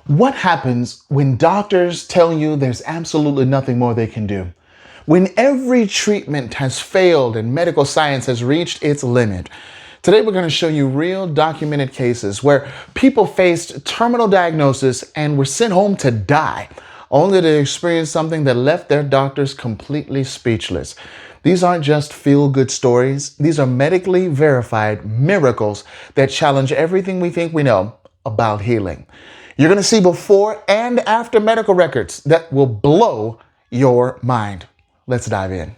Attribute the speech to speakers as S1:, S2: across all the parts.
S1: What happens when doctors tell you there's absolutely nothing more they can do? When every treatment has failed and medical science has reached its limit? Today, we're going to show you real documented cases where people faced terminal diagnosis and were sent home to die, only to experience something that left their doctors completely speechless. These aren't just feel-good stories. These are medically verified miracles that challenge everything we think we know about healing. You're going to see before and after medical records that will blow your mind. Let's dive in.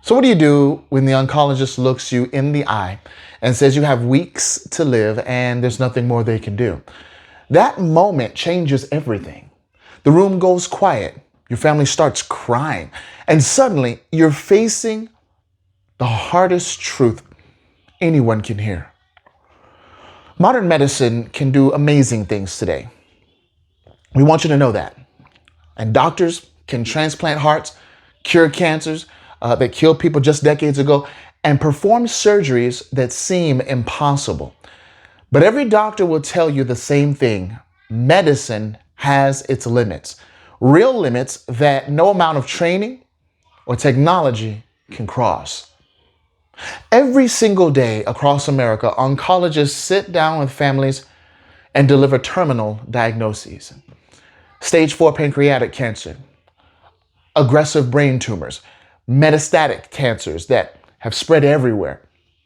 S1: So what do you do when the oncologist looks you in the eye and says you have weeks to live and there's nothing more they can do? That moment changes everything. The room goes quiet. Your family starts crying. And suddenly you're facing the hardest truth anyone can hear. Modern medicine can do amazing things today. We want you to know that. And doctors can transplant hearts, cure cancers that killed people just decades ago, and perform surgeries that seem impossible. But every doctor will tell you the same thing. Medicine has its limits. Real limits that no amount of training or technology can cross. Every single day across America, oncologists sit down with families and deliver terminal diagnoses. Stage 4 pancreatic cancer, aggressive brain tumors, metastatic cancers that have spread everywhere.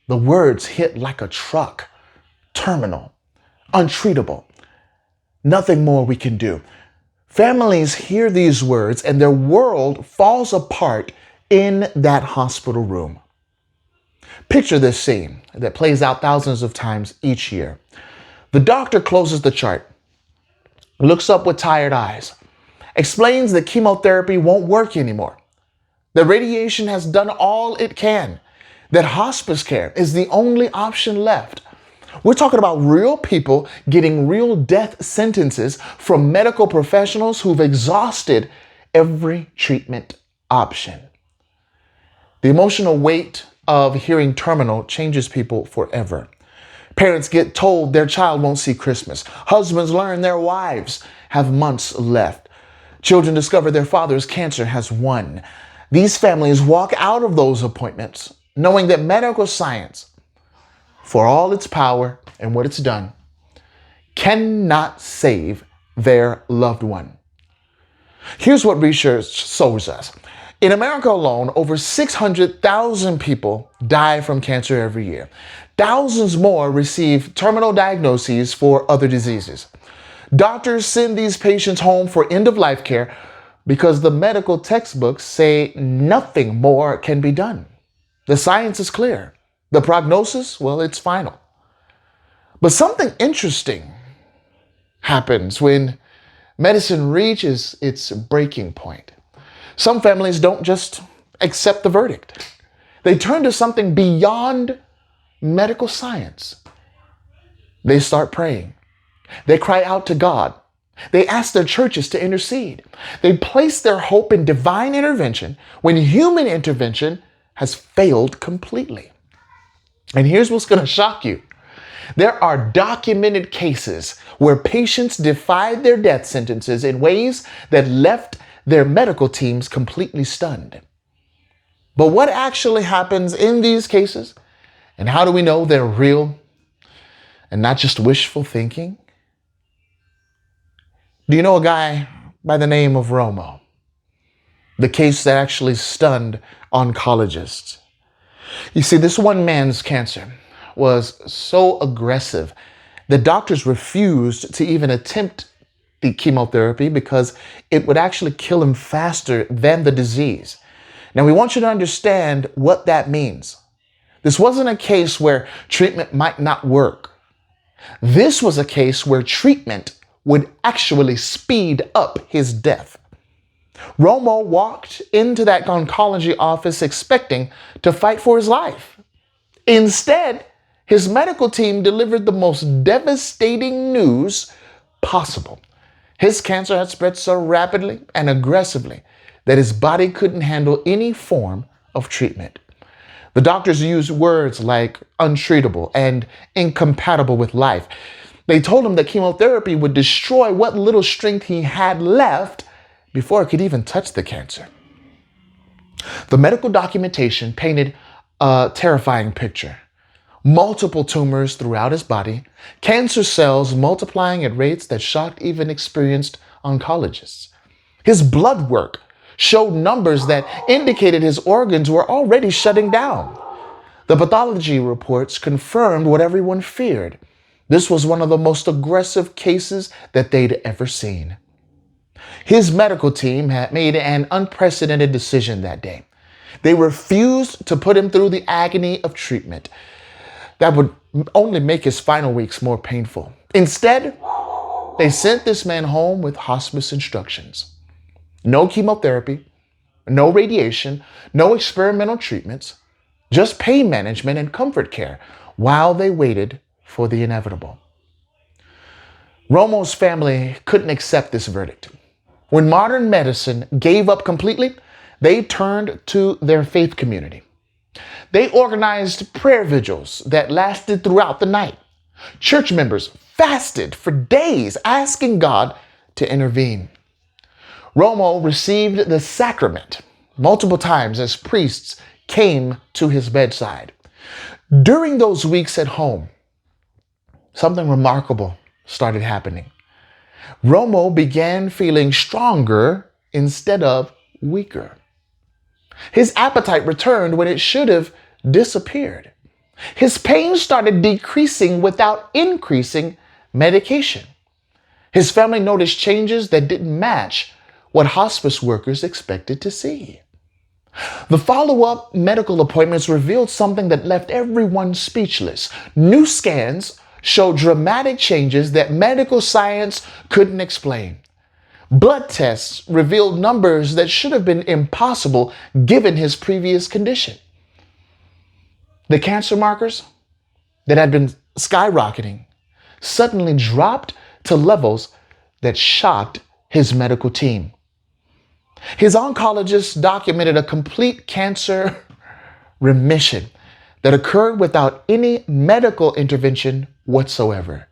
S1: The words hit like a truck. Terminal, untreatable, nothing more we can do. Families hear these words and their world falls apart in that hospital room. Picture this scene that plays out thousands of times each year. The doctor closes the chart, looks up with tired eyes, explains that chemotherapy won't work anymore, that radiation has done all it can, that hospice care is the only option left. We're talking about real people getting real death sentences from medical professionals who've exhausted every treatment option. The emotional weight of hearing terminal changes people forever. Parents get told their child won't see Christmas. Husbands learn their wives have months left. Children discover their father's cancer has won. These families walk out of those appointments knowing that medical science, for all its power and what it's done, cannot save their loved one. Here's what research shows us. In America alone, over 600,000 people die from cancer every year. Thousands more receive terminal diagnoses for other diseases. Doctors send these patients home for end-of-life care because the medical textbooks say nothing more can be done. The science is clear. The prognosis, well, it's final. But something interesting happens when medicine reaches its breaking point. Some families don't just accept the verdict. They turn to something beyond medical science. They start praying. They cry out to God. They ask their churches to intercede. They place their hope in divine intervention when human intervention has failed completely. And here's what's going to shock you. There are documented cases where patients defied their death sentences in ways that left their medical teams completely stunned. But what actually happens in these cases? And how do we know they're real and not just wishful thinking? Do you know a guy by the name of Romo? The case that actually stunned oncologists. You see, this one man's cancer was so aggressive that doctors refused to even attempt the chemotherapy because it would actually kill him faster than the disease. Now, we want you to understand what that means. This wasn't a case where treatment might not work. This was a case where treatment would actually speed up his death. Romo walked into that oncology office expecting to fight for his life. Instead, his medical team delivered the most devastating news possible. His cancer had spread so rapidly and aggressively that his body couldn't handle any form of treatment. The doctors used words like untreatable and incompatible with life. They told him that chemotherapy would destroy what little strength he had left before it could even touch the cancer. The medical documentation painted a terrifying picture. Multiple tumors throughout his body, cancer cells multiplying at rates that shocked even experienced oncologists. His blood work showed numbers that indicated his organs were already shutting down. The pathology reports confirmed what everyone feared. This was one of the most aggressive cases that they'd ever seen. His medical team had made an unprecedented decision that day. They refused to put him through the agony of treatment that would only make his final weeks more painful. Instead, they sent this man home with hospice instructions. No chemotherapy, no radiation, no experimental treatments, just pain management and comfort care while they waited for the inevitable. Romo's family couldn't accept this verdict. When modern medicine gave up completely, they turned to their faith community. They organized prayer vigils that lasted throughout the night. Church members fasted for days, asking God to intervene. Romo received the sacrament multiple times as priests came to his bedside. During those weeks at home, something remarkable started happening. Romo began feeling stronger instead of weaker. His appetite returned when it should have disappeared. His pain started decreasing without increasing medication. His family noticed changes that didn't match what hospice workers expected to see. The follow-up medical appointments revealed something that left everyone speechless. New scans showed dramatic changes that medical science couldn't explain. Blood tests revealed numbers that should have been impossible given his previous condition. The cancer markers that had been skyrocketing suddenly dropped to levels that shocked his medical team. His oncologist documented a complete cancer remission that occurred without any medical intervention whatsoever.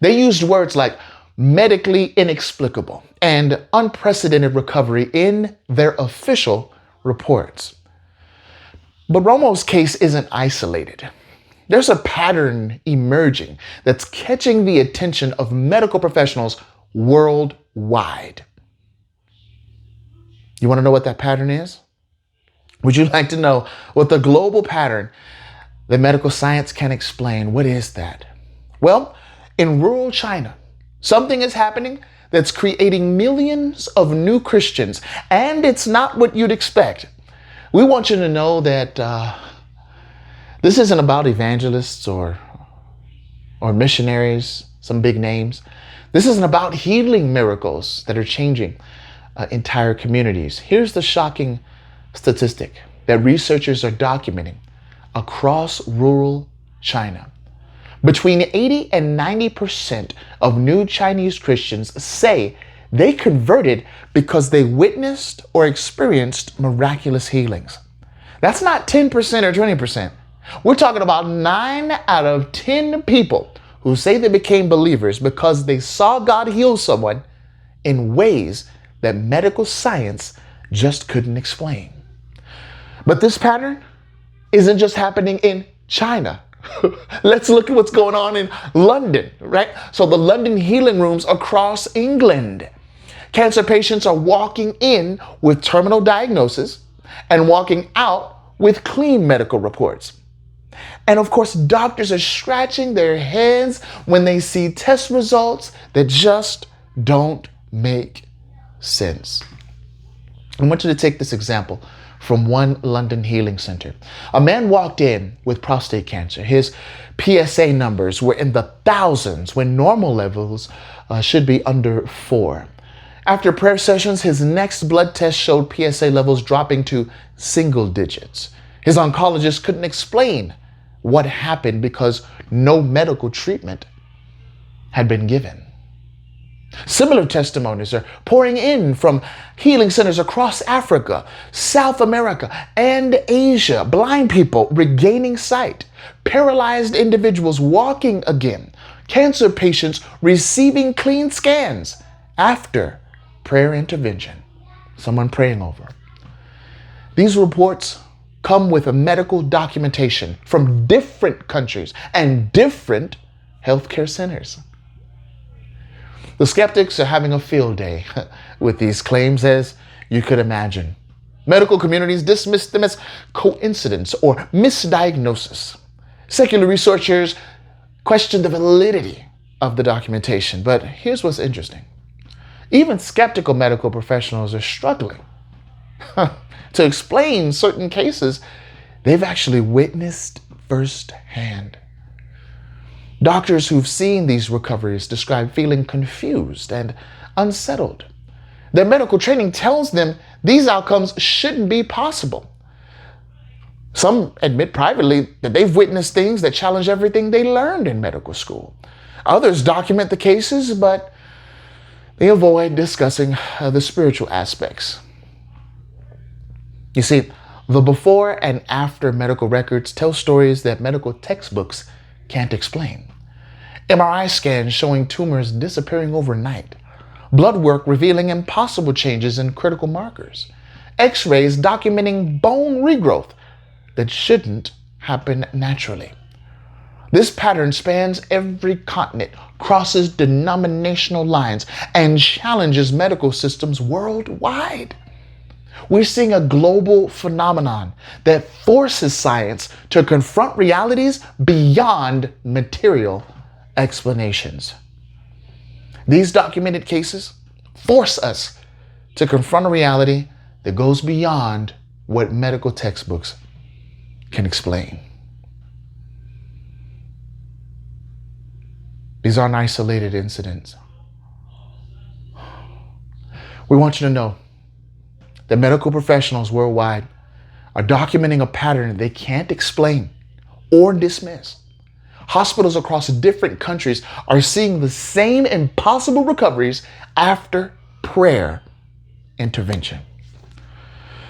S1: They used words like medically inexplicable and unprecedented recovery in their official reports. But Romo's case isn't isolated. There's a pattern emerging that's catching the attention of medical professionals worldwide. You want to know what that pattern is? Would you like to know what the global pattern that medical science can explain? What is that? Well, in rural China, something is happening that's creating millions of new Christians, and it's not what you'd expect. We want you to know that this isn't about evangelists or missionaries, some big names. This isn't about healing miracles that are changing entire communities. Here's the shocking statistic that researchers are documenting across rural China. Between 80 and 90% of new Chinese Christians say they converted because they witnessed or experienced miraculous healings. That's not 10% or 20%. We're talking about 9 out of 10 people who say they became believers because they saw God heal someone in ways that medical science just couldn't explain. But this pattern isn't just happening in China. Let's look at what's going on in London, right? So the London healing rooms across England. Cancer patients are walking in with terminal diagnosis and walking out with clean medical reports. And of course, doctors are scratching their heads when they see test results that just don't make sense. I want you to take this example from one London healing center. A man walked in with prostate cancer. His PSA numbers were in the thousands when normal levels should be under 4. After prayer sessions, his next blood test showed PSA levels dropping to single digits. His oncologist couldn't explain what happened because no medical treatment had been given. Similar testimonies are pouring in from healing centers across Africa, South America, and Asia. Blind people regaining sight, paralyzed individuals walking again, cancer patients receiving clean scans after prayer intervention. Someone praying over. These reports come with a medical documentation from different countries and different healthcare centers. The skeptics are having a field day with these claims, as you could imagine. Medical communities dismiss them as coincidence or misdiagnosis. Secular researchers question the validity of the documentation. But here's what's interesting. Even skeptical medical professionals are struggling to explain certain cases they've actually witnessed firsthand. Doctors who've seen these recoveries describe feeling confused and unsettled. Their medical training tells them these outcomes shouldn't be possible. Some admit privately that they've witnessed things that challenge everything they learned in medical school. Others document the cases, but they avoid discussing the spiritual aspects. You see, the before and after medical records tell stories that medical textbooks can't explain. MRI scans showing tumors disappearing overnight. Blood work revealing impossible changes in critical markers. X-rays documenting bone regrowth that shouldn't happen naturally. This pattern spans every continent, crosses denominational lines, and challenges medical systems worldwide. We're seeing a global phenomenon that forces science to confront realities beyond material explanations. These documented cases force us to confront a reality that goes beyond what medical textbooks can explain. These aren't isolated incidents. We want you to know that medical professionals worldwide are documenting a pattern they can't explain or dismiss. Hospitals across different countries are seeing the same impossible recoveries after prayer intervention.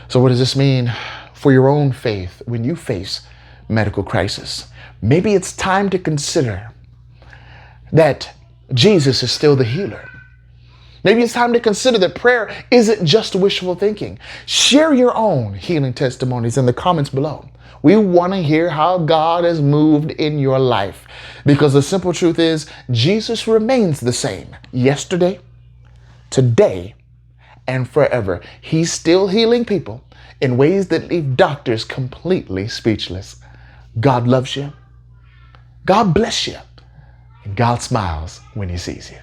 S1: So what does this mean for your own faith when you face medical crisis? Maybe it's time to consider that Jesus is still the healer. Maybe it's time to consider that prayer isn't just wishful thinking. Share your own healing testimonies in the comments below. We want to hear how God has moved in your life, because the simple truth is Jesus remains the same yesterday, today, and forever. He's still healing people in ways that leave doctors completely speechless. God loves you. God bless you. And God smiles when he sees you.